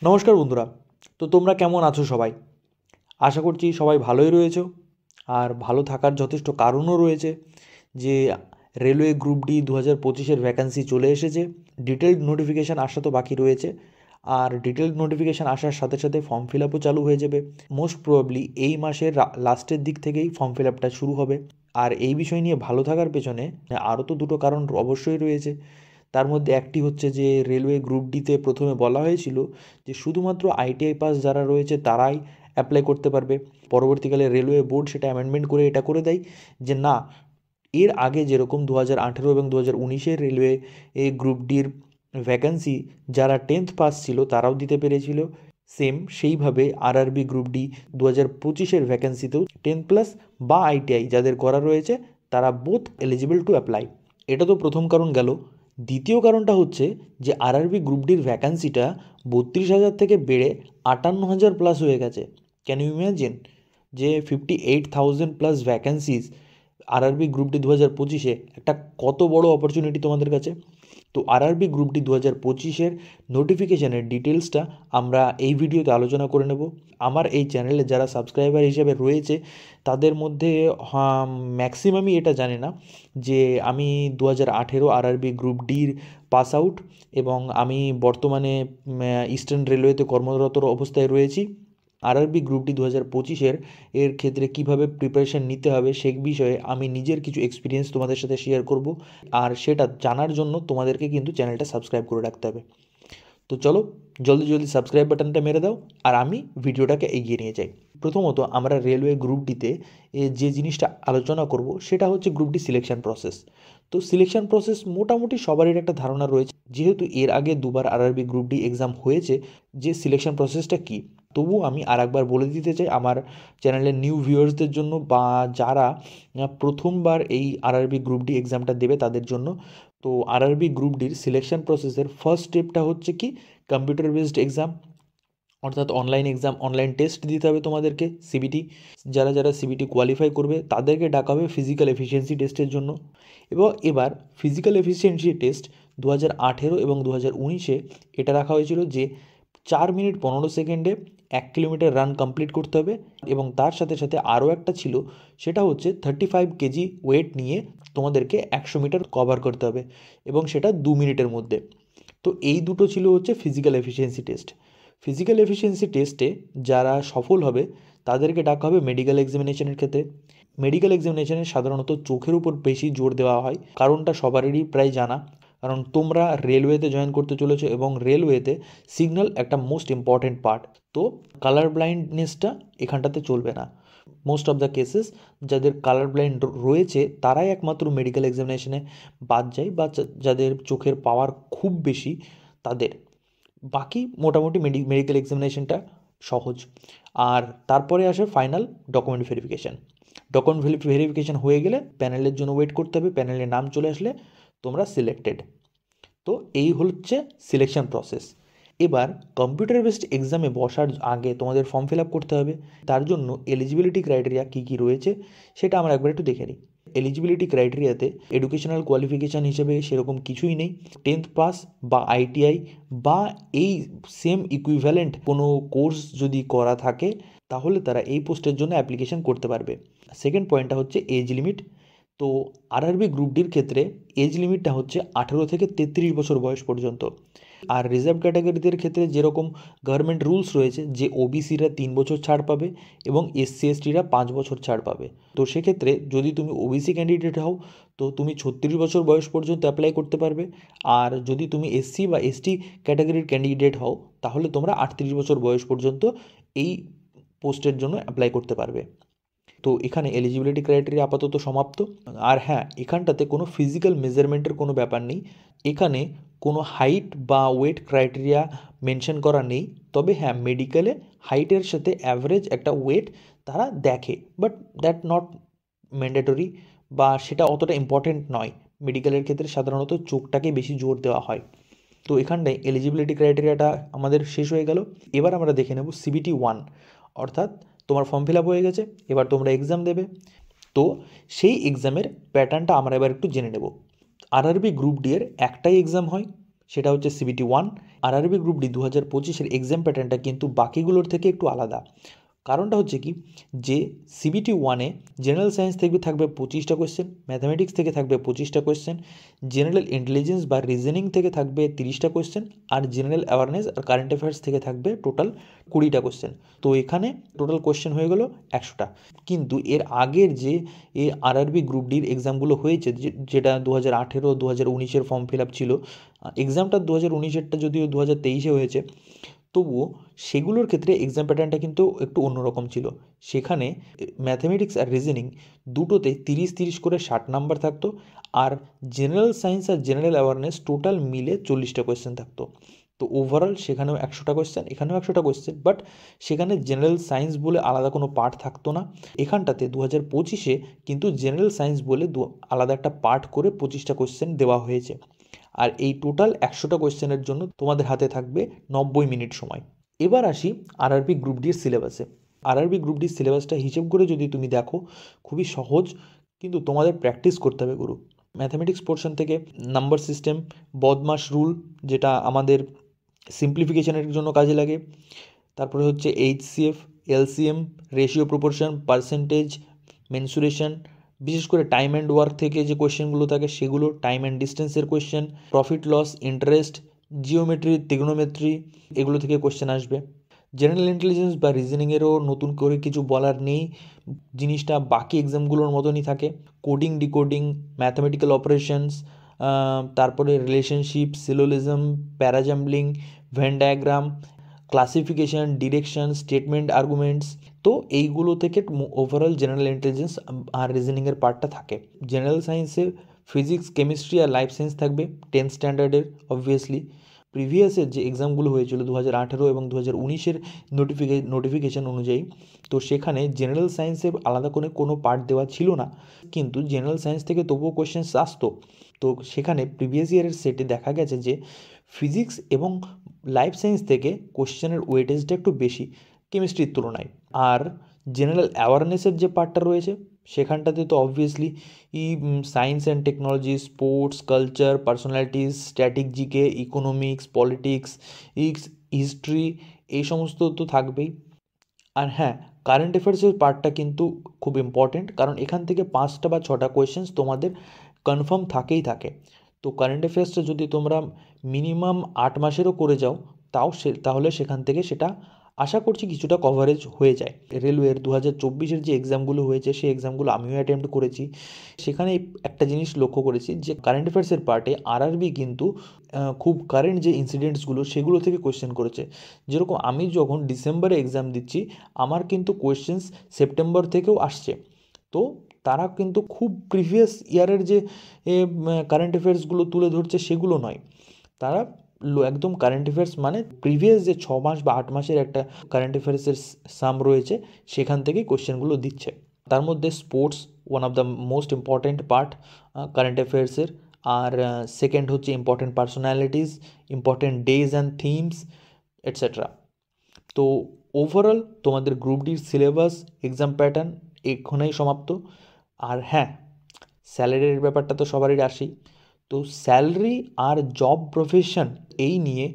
নমস্কার বন্ধুরা। তো তোমরা কেমন আছো সবাই? আশা করছি সবাই ভালোই রয়েছো। আর ভালো থাকার যথেষ্ট কারণও রয়েছে যে রেলওয়ে গ্রুপ ডি 2025-এর ভ্যাকান্সি চলে এসেছে। ডিটেলড নোটিফিকেশান আসা তো বাকি রয়েছে, আর ডিটেলড নোটিফিকেশান আসার সাথে সাথে ফর্ম ফিল আপও চালু হয়ে যাবে। মোস্ট প্রবাবলি এই মাসের লাস্টের দিক থেকেই ফর্ম ফিল আপটা শুরু হবে। আর এই বিষয় নিয়ে ভালো থাকার পেছনে আরও তো দুটো কারণ অবশ্যই রয়েছে। তার মধ্যে একটি হচ্ছে যে রেলওয়ে গ্রুপ ডিতে প্রথমে বলা হয়েছিল যে শুধুমাত্র আইটিআই পাস যারা রয়েছে তারাই অ্যাপ্লাই করতে পারবে। পরবর্তীকালে রেলওয়ে বোর্ড সেটা অ্যামেন্ডমেন্ট করে এটা করে দেয় যে না, এর আগে যেরকম 2018 এবং 2019-এর রেলওয়ে এই গ্রুপ ডির ভ্যাকান্সি যারা 10th পাস ছিল তারাও দিতে পেরেছিল, সেম সেইভাবে আরআরবি গ্রুপ ডি 2025-এর ভ্যাকান্সিতেও 10+ বা আইটিআই যাদের করা রয়েছে তারা বোথ এলিজিবল টু অ্যাপ্লাই। এটা তো প্রথম কারণ গেল। দ্বিতীয় কারণটা হচ্ছে যে আরআরবি গ্রুপ ডির ভ্যাকান্সিটা 32,000 থেকে বেড়ে 58,000 প্লাস হয়ে গেছে। ক্যান ইউ ইমাজিন যে 58,000 plus vacancies RRB group D 2025-এ একটা কত বড় অপরচুনিটি তোমাদের কাছে। তো আরআরবি গ্রুপ ডি 2025-এর নোটিফিকেশানের ডিটেলসটা আমরা এই ভিডিওতে আলোচনা করে নেব। আমার এই চ্যানেলে যারা সাবস্ক্রাইবার হিসেবে রয়েছে তাদের মধ্যে ম্যাক্সিমামই এটা জানে না যে আমি 2018 আরআরবি গ্রুপ ডির পাস আউট, এবং আমি বর্তমানে ইস্টার্ন রেলওয়েতে কর্মরত অবস্থায় রয়েছি। আরআরবি গ্রুপ ডি 2025-এর ক্ষেত্রে কীভাবে প্রিপারেশান নিতে হবে সেই বিষয়ে আমি নিজের কিছু এক্সপিরিয়েন্স তোমাদের সাথে শেয়ার করব, আর সেটা জানার জন্য তোমাদেরকে কিন্তু চ্যানেলটা সাবস্ক্রাইব করে রাখতে হবে। তো চলো জলদি জলদি সাবস্ক্রাইব বাটনটা মেরে দাও আর আমি ভিডিওটাকে এগিয়ে নিয়ে যাই। প্রথমত আমরা রেলওয়ে গ্রুপ ডিতে যে জিনিসটা আলোচনা করব সেটা হচ্ছে গ্রুপ ডি সিলেকশন প্রসেস। তো সিলেকশন প্রসেস মোটামুটি সবারই একটা ধারণা রয়েছে, যেহেতু এর আগে দুবার আরআরবি গ্রুপ ডি এক্সাম হয়েছে যে সিলেকশন প্রসেসটা কী। তবু আমি আর একবার বলে দিতে চাই আমার চ্যানেলের নিউ ভিউয়ার্সদের জন্য, বা যারা প্রথমবার এই আরআরবি গ্রুপ ডি এক্সামটা দেবে তাদের জন্য। তো আরআরবি গ্রুপ ডির সিলেকশন প্রসেসের ফার্স্ট স্টেপটা হচ্ছে কি কম্পিউটার বেসড এক্সাম, অর্থাৎ অনলাইন এক্সাম, অনলাইন টেস্ট দিতে হবে তোমাদেরকে সিবিটি। যারা যারা সিবিটি কোয়ালিফাই করবে তাদেরকে ডাকা হবে ফিজিক্যাল এফিসিয়েন্সি টেস্টের জন্য। এবং এবার ফিজিক্যাল এফিসিয়েন্সি টেস্ট 2018 এবং 2019-এ এটা রাখা হয়েছিল যে 4 মিনিট 15 সেকেন্ডে 1 কিলোমিটার রান কমপ্লিট করতে হবে, এবং তার সাথে সাথে আরও একটা ছিল সেটা হচ্ছে 35 কেজি ওয়েট নিয়ে তোমাদেরকে 100 মিটার কভার করতে হবে, এবং সেটা 2 মিনিটের মধ্যে। তো এই দুটো ছিল হচ্ছে physical efficiency test. Physical efficiency টেস্টে যারা সফল হবে তাদেরকে ডাকা হবে মেডিকেল এক্সামিনেশনের ক্ষেত্রে। মেডিকেল এক্সামিনেশনে সাধারণত চোখের উপর বেশি জোর দেওয়া হয়, কারণটা সবারই প্রায় জানা, কারণ তোমরা রেলওয়েতে জয়েন করতে চলেছো এবং রেলওয়েতে সিগন্যাল একটা মোস্ট ইম্পর্ট্যান্ট পার্ট। তো কালার ব্লাইন্ডনেসটা এখানটাতে চলবে না। মোস্ট অফ দ্য কেসেস যাদের কালার ব্লাইন্ড রয়েছে তারাই একমাত্র মেডিকেল এক্সামিনেশনে বাদ যায়, বা যাদের চোখের পাওয়ার খুব বেশি তাদের। বাকি মোটামুটি মেডিকেল এক্সামিনেশনটা সহজ। আর তারপরে আসে final document verification. Document verification হয়ে গেলে প্যানেলের জন্য ওয়েট করতে হবে, প্যানেলের নাম চলে আসলে তোমরা সিলেক্টেড। তো এই হচ্ছে সিলেকশন প্রসেস। এবার কম্পিউটার বেসড এক্সামে বসার আগে তোমাদের ফর্ম ফিল আপ করতে হবে। তার জন্য এলিজিবিলিটি ক্রাইটেরিয়া কী কী রয়েছে সেটা আমরা একবার একটু দেখে নিই। এলিজিবিলিটি ক্রাইটেরিয়াতে এডুকেশনাল কোয়ালিফিকেশান হিসেবে সেরকম কিছুই নেই। 10th পাস বা আইটিআই বা এই সেম ইকুইভ্যালেন্ট কোনো কোর্স যদি করা থাকে তাহলে তারা এই পোস্টের জন্য অ্যাপ্লিকেশান করতে পারবে। সেকেন্ড পয়েন্টটা হচ্ছে এজ লিমিট। তো আরআরবি গ্রুপ ডির ক্ষেত্রে এজ লিমিটটা হচ্ছে 18 থেকে 33 বছর বয়স পর্যন্ত। আর রিজার্ভ ক্যাটাগরিদের ক্ষেত্রে যেরকম গভর্নমেন্ট রুলস রয়েছে যে ওবিসিরা 3 বছর ছাড় পাবে এবং এসসি এসটিরা 5 বছর ছাড় পাবে। তো সেক্ষেত্রে যদি তুমি ওবিসি ক্যান্ডিডেট হও তো তুমি 36 বছর বয়স পর্যন্ত অ্যাপ্লাই করতে পারবে, আর যদি তুমি এসসি বা এসটি ক্যাটাগরির ক্যান্ডিডেট হও তাহলে তোমরা 38 বছর বয়স পর্যন্ত এই পোস্টের জন্য অ্যাপ্লাই করতে পারবে। তো এখানে এলিজিবিলিটি ক্রাইটেরিয়া আপাতত সমাপ্ত। আর হ্যাঁ, এখানটাতে কোনো ফিজিক্যাল মেজারমেন্টের কোনো ব্যাপার নেই, এখানে কোনো হাইট বা ওয়েট ক্রাইটেরিয়া মেনশন করা নেই। তবে হ্যাঁ, মেডিকেলে হাইটের সাথে অ্যাভারেজ একটা ওয়েট তারা দেখে, বাট দ্যাট নট ম্যান্ডেটরি, বা সেটা অতটা ইম্পর্টেন্ট নয়। মেডিকেলের ক্ষেত্রে সাধারণত চোখটাকে বেশি জোর দেওয়া হয়। তো এখানটায় এলিজিবিলিটি ক্রাইটেরিয়াটা আমাদের শেষ হয়ে গেল। এবার আমরা দেখে নেব সিবিটি 1, অর্থাৎ তোমার ফর্ম ফিল আপ হয়ে গেছে, এবার তোমরা এক্সাম দেবে। তো সেই এক্সামের প্যাটার্নটা আমরা এবার একটু জেনে নেব। আরআরবি গ্রুপ ডি এর একটাই এক্সাম হয়, সেটা হচ্ছে CBT 1। আরআরবি গ্রুপ ডি 2025-এর এক্সাম প্যাটার্নটা কিন্তু বাকিগুলোর থেকে একটু আলাদা। কারণটা হচ্ছে কি, যে CBT 1-এ জেনারেল সায়েন্স থেকে থাকবে 25টা কোয়েশ্চেন, ম্যাথামেটিক্স থেকে থাকবে 25টা কোয়েশ্চেন, জেনারেল ইন্টেলিজেন্স বা রিজনিং থেকে থাকবে 30টা কোয়েশ্চেন, আর জেনারেল অ্যাওয়ারনেস আর কারেন্ট অ্যাফেয়ার্স থেকে থাকবে টোটাল 20টা কোয়েশ্চেন। তো এখানে টোটাল কোয়েশ্চেন হয়ে গেল 100টা। কিন্তু এর আগের যে এই আরআরবি গ্রুপ ডির এক্সামগুলো হয়েছে, যেটা 2018, 2019-এর ফর্ম ফিল আপ ছিল, এক্সামটা 2019-এরটা যদিও 2023-এ হয়েছে, তবুও সেগুলোর ক্ষেত্রে এক্সাম প্যাটার্নটা কিন্তু একটু অন্যরকম ছিল। সেখানে ম্যাথামেটিক্স আর রিজনিং দুটোতে 30-30 করে 60 নাম্বার থাকতো, আর জেনারেল সায়েন্স আর জেনারেল অ্যাওয়ারনেস টোটাল মিলে 40টা কোয়েশ্চেন থাকতো। তো ওভারঅল সেখানেও 100টা কোয়েশ্চেন, এখানেও 100টা কোয়েশ্চেন, বাট সেখানে জেনারেল সায়েন্স বলে আলাদা কোনো পার্ট থাকতো না। এখানটাতে 2025-এ কিন্তু জেনারেল সায়েন্স বলে আলাদা একটা পার্ট করে 25টা কোয়েশ্চেন দেওয়া হয়েছে। আর এই টোটাল 100টা কোয়েশ্চেনের জন্য তোমাদের হাতে থাকবে 90 মিনিট সময়। এবার আসি আরআরবি গ্রুপ ডির সিলেবাসে। আরআরবি গ্রুপ ডির সিলেবাসটা হিসেব করে যদি তুমি দেখো, খুবই সহজ, কিন্তু তোমাদের প্র্যাকটিস করতে হবে গুরু। ম্যাথামেটিক্স পোর্শন থেকে নাম্বার সিস্টেম, বদমাশ রুল, যেটা আমাদের সিম্পলিফিকেশনের জন্য কাজে লাগে, তারপরে হচ্ছে HCF, LCM, ratio proportion, percentage, mensuration, বিশেষ করে টাইম অ্যান্ড ওয়ার্ক থেকে যে কোয়েশ্চেনগুলো থাকে সেগুলো, টাইম অ্যান্ড ডিস্টেন্সের question, profit loss, interest, geometry, trigonometry, এগুলো থেকে কোয়েশ্চেন আসবে। জেনারেল ইন্টেলিজেন্স বা রিজনিংয়েরও নতুন করে কিছু বলার নেই, জিনিসটা বাকি এক্সামগুলোর মতনই থাকে। কোডিং, ডিকোডিং, ম্যাথামেটিক্যাল অপারেশনস, তারপরে relationship, syllogism, parajumbling, Venn diagram, classification, direction, statement, arguments. তো এইগুলো থেকে ওভারঅল জেনারেল ইন্টেলিজেন্স আর রিজনিংয়ের পার্টটা থাকে। জেনারেল সায়েন্সে ফিজিক্স, কেমিস্ট্রি আর লাইফ সায়েন্স থাকবে 10th স্ট্যান্ডার্ডের অবভিয়াসলি। প্রিভিয়াসের যে এক্সামগুলো হয়েছিল 2018 এবং 2019-এর নোটিফিকেশন অনুযায়ী, তো সেখানে জেনারেল সায়েন্সে আলাদা করে কোনো পার্ট দেওয়া ছিল না, কিন্তু জেনারেল সায়েন্স থেকে তবুও কোয়েশ্চেন আসতো। তো সেখানে প্রিভিয়াস ইয়ারের সেটে দেখা গেছে যে ফিজিক্স এবং লাইফ সায়েন্স থেকে কোশ্চেনের ওয়েটেজটা একটু বেশি কেমিস্ট্রির তুলনায়। আর জেনারেল অ্যাওয়ারনেসের যে পার্টটা রয়েছে সেখানটাতে তো obviously science and technology, sports, culture, personalities, static, GK, economics, politics, history, এই সমস্ত তো থাকবেই। আর হ্যাঁ, কারেন্ট অ্যাফেয়ার্সের পার্টটা কিন্তু খুব ইম্পর্টেন্ট, কারণ এখান থেকে 5টা বা 6টা কোয়েশ্চেন্স তোমাদের কনফার্ম থাকেই থাকে। তো কারেন্ট অ্যাফেয়ার্সটা যদি তোমরা মিনিমাম 8 মাসেরও করে যাও, তাহলে সেখান থেকে সেটা আশা করছি কিছুটা কভারেজ হয়ে যায়। রেলওয়ের 2024-এর যে এক্সামগুলো হয়েছে সেই এক্সামগুলো আমিও অ্যাটেম্প্ট করেছি। সেখানে একটা জিনিস লক্ষ্য করেছি যে কারেন্ট অ্যাফেয়ার্সের পার্টে আরআরবি কিন্তু খুব কারেন্ট যে ইনসিডেন্টসগুলো সেগুলো থেকে কোয়েশ্চেন করেছে। যেরকম আমি যখন ডিসেম্বরে এক্সাম দিচ্ছি, আমার কিন্তু কোয়েশ্চেন্স সেপ্টেম্বর থেকেও আসছে। তো তারা কিন্তু খুব প্রিভিয়াস ইয়ারের যে কারেন্ট অ্যাফেয়ার্সগুলো তুলে ধরছে সেগুলো নয়, তারা একদম কারেন্ট অ্যাফেয়ার্স মানে প্রিভিয়াস যে 6 মাস বা 8 মাসের একটা কারেন্ট অ্যাফেয়ার্সের সাম রয়েছে সেখান থেকেই কোয়েশ্চেনগুলো দিচ্ছে। তার মধ্যে sports one of the most important part current অ্যাফেয়ার্সের। আর সেকেন্ড হচ্ছে important personalities, important days and themes, etcetera. তো ওভারঅল তোমাদের গ্রুপ ডির সিলেবাস, এক্সাম প্যাটার্ন এখানেই সমাপ্ত। আর হ্যাঁ, স্যালারির ব্যাপারটা তো সবারই আসেই। তো স্যালারি আর জব প্রফেশন এই নিয়ে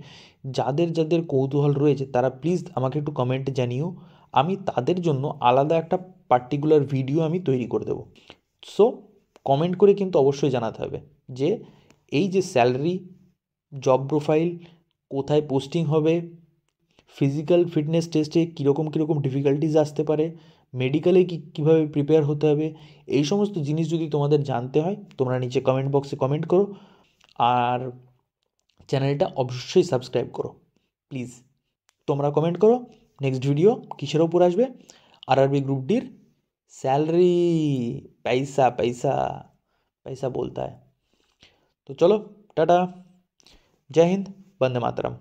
যাদের যাদের কৌতূহল রয়েছে তারা প্লিজ আমাকে একটু কমেন্টে জানিও, আমি তাদের জন্য আলাদা একটা পার্টিকুলার ভিডিও আমি তৈরি করে দেবো। সো কমেন্ট করে কিন্তু অবশ্যই জানাতে হবে যে এই যে স্যালারি, জব প্রোফাইল, কোথায় পোস্টিং হবে, ফিজিক্যাল ফিটনেস টেস্টে কীরকম ডিফিকাল্টিজ আসতে পারে, মেডিকেলে কীভাবে প্রিপেয়ার হতে হবে, এই সমস্ত জিনিস যদি তোমাদের জানতে হয় তোমরা নিচে কমেন্ট বক্সে কমেন্ট করো। আর চ্যানেলটা অবশ্যই সাবস্ক্রাইব করো প্লিজ। তোমরা কমেন্ট করো নেক্সট ভিডিও কিসের ওপর আসবে। আরআরবি গ্রুপ ডির স্যালারি, পয়সা পয়সা পয়সা বলতা है। তো চলো, টাটা, জয় হিন্দ, বন্দে মাতরম।